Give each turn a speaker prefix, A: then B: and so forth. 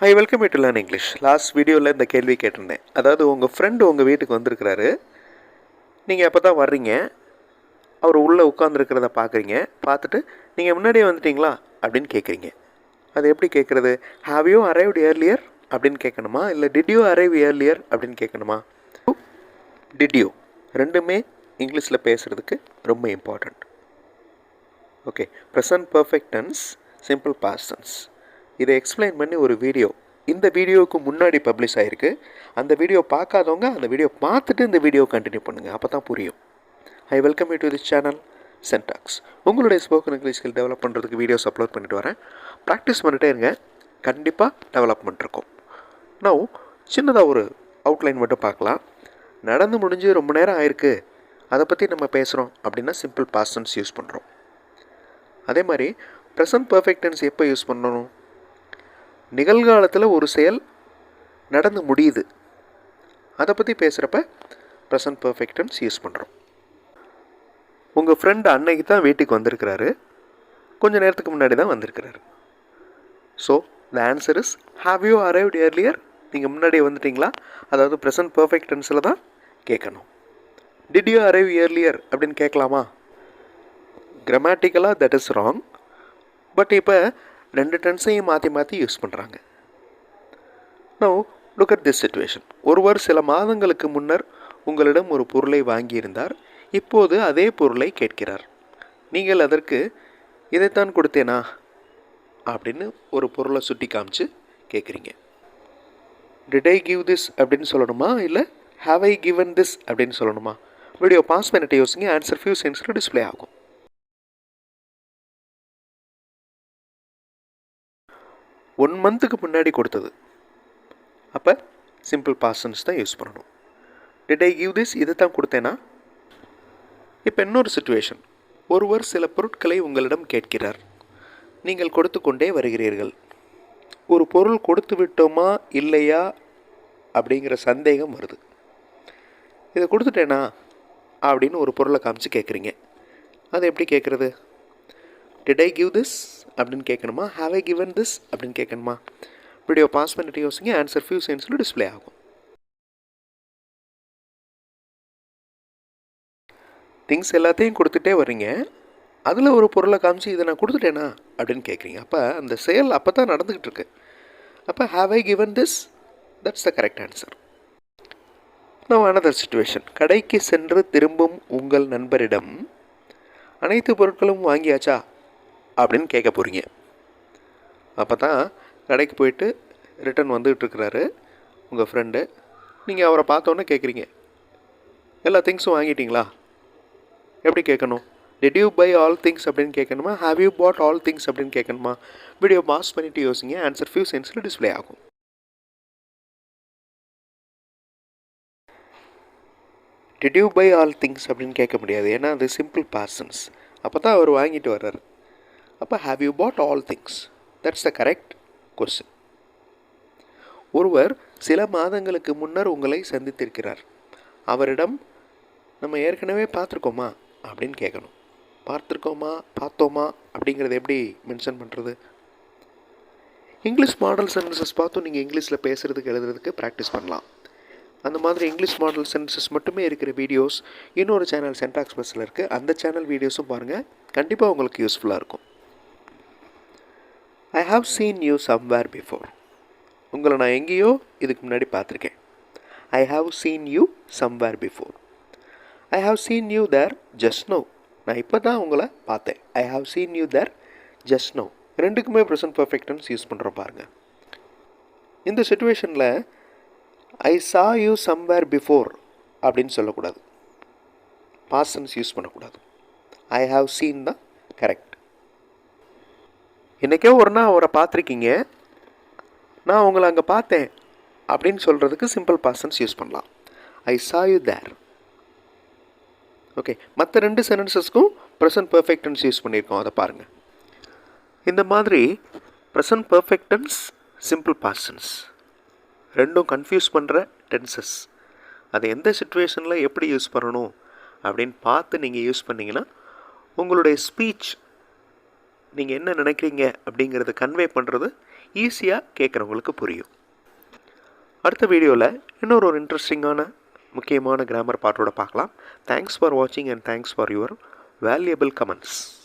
A: High welcome to learn English. Last வீடியோவில் இந்த கேள்வி கேட்டிருந்தேன். அதாவது உங்கள் ஃப்ரெண்டு உங்கள் வீட்டுக்கு வந்திருக்கிறாரு. நீங்கள் அப்போ தான் வர்றீங்க. அவர் உள்ளே உட்காந்துருக்கிறத பார்க்குறீங்க. பார்த்துட்டு நீங்கள் முன்னாடியே வந்துட்டீங்களா அப்படின்னு கேட்குறீங்க. அது எப்படி கேட்குறது? ஹாவ் யூ அரைவ்டு ஏர்லியர் அப்படின்னு கேட்கணுமா, இல்லை டிட் யூ அரைவ் ஏர்லியர் அப்படின்னு கேட்கணுமா? டிட் யூ ரெண்டுமே இங்கிலீஷில் பேசுகிறதுக்கு ரொம்ப important. Okay, present perfect tense, simple past tense. இதை எக்ஸ்பிளைன் பண்ணி ஒரு வீடியோ இந்த வீடியோவுக்கு முன்னாடி பப்ளிஷ் ஆகிருக்கு. அந்த வீடியோ பார்க்காதவங்க அந்த வீடியோ பார்த்துட்டு இந்த வீடியோ கண்டினியூ பண்ணுங்கள், அப்போ தான் புரியும். I welcome you to this channel Centax. உங்களுடைய ஸ்போக்கன் இங்கிலீஷ் ஸ்கில் டெவலப் பண்ணுறதுக்கு வீடியோஸ் அப்லோட் பண்ணிட்டு வரேன். ப்ராக்டிஸ் பண்ணிட்டே இருங்க, கண்டிப்பாக டெவலப்மெண்ட் இருக்கும். நான் சின்னதாக ஒரு அவுட்லைன் மட்டும் பார்க்கலாம். நடந்து முடிஞ்சு ரொம்ப நேரம் ஆயிருக்கு, அதை பற்றி நம்ம பேசுகிறோம் அப்படின்னா சிம்பிள் பாஸ்ட் டென்ஸ் யூஸ் பண்ணுறோம். அதே மாதிரி ப்ரெசன்ட் பர்ஃபெக்ட் டென்ஸ் எப்போ யூஸ் பண்ணணும்? நிகழ்காலத்தில் ஒரு செயல் நடந்து முடியுது, அதை பற்றி பேசுகிறப்ப ப்ரெசன்ட் பர்ஃபெக்ட் டென்ஸ் யூஸ் பண்ணுறோம். உங்கள் ஃப்ரெண்டு அன்னைக்கு தான் வீட்டுக்கு வந்திருக்கிறாரு, கொஞ்சம் நேரத்துக்கு முன்னாடி தான் வந்திருக்கிறாரு. So the answer is have you arrived earlier. நீங்கள் முன்னாடியே வந்துட்டீங்களா, அதாவது ப்ரெசன்ட் பர்ஃபெக்ட் டென்ஸில் தான் கேட்கணும். டிட் யூ அரைவ் ஏர்லியர் அப்படின்னு கேட்கலாமா? கிராமட்டிக்கலாக தட் இஸ் ராங். பட் இப்போ ரெண்டு டென்ஸையும் மாற்றி மாற்றி யூஸ் பண்ணுறாங்க. Now look at this situation. ஒருவர் சில மாதங்களுக்கு முன்னர் உங்களிடம் ஒரு பொருளை வாங்கியிருந்தார். இப்போது அதே பொருளை கேட்கிறார். நீங்கள் அதற்கு இதைத்தான் கொடுத்தேனா அப்படின்னு ஒரு பொருளை சுட்டி காமிச்சு கேட்குறீங்க. டிட் ஐ கிவ் திஸ் அப்படின்னு சொல்லணுமா, இல்லை ஹாவ் ஐ கிவன் திஸ் அப்படின்னு சொல்லணுமா? வீடியோ பாஸ் பண்ணிட்டு யோசிங்க, ஆன்சர் ஃபியூ செகண்ட்ஸில் டிஸ்பிளே ஆகும். 1 மந்த்துக்கு முன்னாடி கொடுத்தது, அப்போ சிம்பிள் பாஸ்ட் டென்ஸ் தான் யூஸ் பண்ணணும். டிட் ஐ கிவ் திஸ், இதை தான் கொடுத்தேனா? இப்போ இன்னொரு சிச்சுவேஷன். ஒருவர் சில பொருட்களை உங்களிடம் கேட்கிறார். நீங்கள் கொடுத்து கொண்டே வருகிறீர்கள். ஒரு பொருள் கொடுத்து விட்டோமா இல்லையா அப்படிங்கிற சந்தேகம் வருது. இதை கொடுத்துட்டேனா அப்படின்னு ஒரு பொருளை காமிச்சு கேட்குறீங்க. அதை எப்படி கேட்குறது? டிட் ஐ கிவ் திஸ் அப்படின்னு கேட்கணுமா, ஹாவ் ஐ கிவன் திஸ் அப்படின்னு கேட்கணுமா? வீடியோ பாஸ் பண்ணிட்டு யோசிங்க, ஆன்சர் ஃபியூ செகண்ட்ஸில் டிஸ்பிளே ஆகும். திங்ஸ் எல்லாத்தையும் கொடுத்துட்டே வர்றீங்க, அதில் ஒரு பொருளை காமிச்சு இதை நான் கொடுத்துட்டேனா அப்படின்னு கேட்குறீங்க. அப்போ அந்த செயல் அப்போ தான் நடந்துக்கிட்டு இருக்கு. அப்போ have I given this, that's the correct answer. நான் அனதர் சிச்சுவேஷன். கடைக்கு சென்று திரும்பும் உங்கள் நண்பரிடம் அனைத்து பொருட்களும் வாங்கியாச்சா அப்படின்னு கேட்க போகிறீங்க. அப்போ தான் கடைக்கு போயிட்டு ரிட்டன் வந்துகிட்ருக்கிறாரு உங்கள் ஃப்ரெண்டு. நீங்கள் அவரை பார்த்தோன்னே கேட்குறீங்க, எல்லா திங்ஸும் வாங்கிட்டீங்களா? எப்படி கேட்கணும்? Did you buy all things அப்படின்னு கேட்கணுமா, have you bought all things அப்படின்னு கேட்கணுமா? வீடியோ பாஸ் பண்ணிவிட்டு யோசிங்க, ஆன்சர் ஃபியூ செகண்ட்ஸில் டிஸ்பிளே ஆகும். Did you buy all things அப்படின்னு கேட்க முடியாது, ஏன்னா அது சிம்பிள் பாஸ்ட் டென்ஸ். அப்போ தான் அவர் வாங்கிட்டு வர்றாரு. அப்போ have you bought all things, that's the correct question. ஒருவர் சில மாதங்களுக்கு முன்னர் உங்களை சந்தித்திருக்கிறார். அவரிடம் நம்ம ஏற்கனவே பார்த்துருக்கோமா அப்படின்னு கேட்கணும். பார்த்துருக்கோமா பார்த்தோமா அப்படிங்கிறது எப்படி மென்ஷன் பண்ணுறது? இங்கிலீஷ் மாடல் சென்டென்சஸ் பார்த்தும் நீங்கள் இங்கிலீஷில் பேசுகிறதுக்கு எழுதுறதுக்கு ப்ராக்டிஸ் பண்ணலாம். அந்த மாதிரி இங்கிலீஷ் மாடல் சென்டென்சஸ் மட்டுமே இருக்கிற வீடியோஸ் இன்னொரு சேனல் சென்டாக்ஸ் பஸ்ஸில் இருக்குது. அந்த சேனல் வீடியோஸும் பாருங்கள், கண்டிப்பாக உங்களுக்கு யூஸ்ஃபுல்லாக இருக்கும். I have seen you somewhere before. உங்களை நான் எங்கேயோ இதுக்கு முன்னாடி பார்த்துருக்கேன். I have seen you somewhere before. I have seen you there just now. நான் இப்போ தான் உங்களை பார்த்தேன். I have seen you there just now. ரெண்டுக்குமே ப்ரெசன்ட் பர்ஃபெக்ட் டென்ஸ் யூஸ் பண்ணுறோம் பாருங்கள். இந்த சிச்சுவேஷனில் ஐ சா யூ சம்வேர் பிஃபோர் அப்படின்னு சொல்லக்கூடாது, பாஸ்ட் டென்ஸ் யூஸ் பண்ணக்கூடாது. ஐ ஹாவ் சீன் தான் கரெக்ட். இன்றைக்கே ஒரு நாள் அவரை பார்த்துருக்கீங்க, நான் உங்களை அங்கே பார்த்தேன் அப்படின்னு சொல்கிறதுக்கு சிம்பிள் பாஸ்ட் டென்ஸ் யூஸ் பண்ணலாம். ஐ சா யூ தேர். ஓகே, மற்ற ரெண்டு சென்டென்சஸ்க்கும் ப்ரெசன்ட் பர்ஃபெக்ட் டென்ஸ் யூஸ் பண்ணியிருக்கோம், அதை பாருங்கள். இந்த மாதிரி present perfect tense, simple past tense ரெண்டும் கன்ஃபியூஸ் பண்ணுற டென்சஸ். அதை எந்த சிச்சுவேஷனில் எப்படி யூஸ் பண்ணணும் அப்படின்னு பார்த்து நீங்கள் யூஸ் பண்ணிங்கன்னா உங்களுடைய ஸ்பீச் நீங்கள் என்ன நினைக்கிறீங்க அப்படிங்கிறத கன்வே பண்ணுறது ஈஸியாக கேட்குறவங்களுக்கு புரியும். அடுத்த வீடியோவில் இன்னொரு ஒரு இன்ட்ரெஸ்டிங்கான முக்கியமான கிராமர் பாட்டோட பார்க்கலாம். தேங்க்ஸ் ஃபார் வாட்சிங் and thanks for your valuable comments.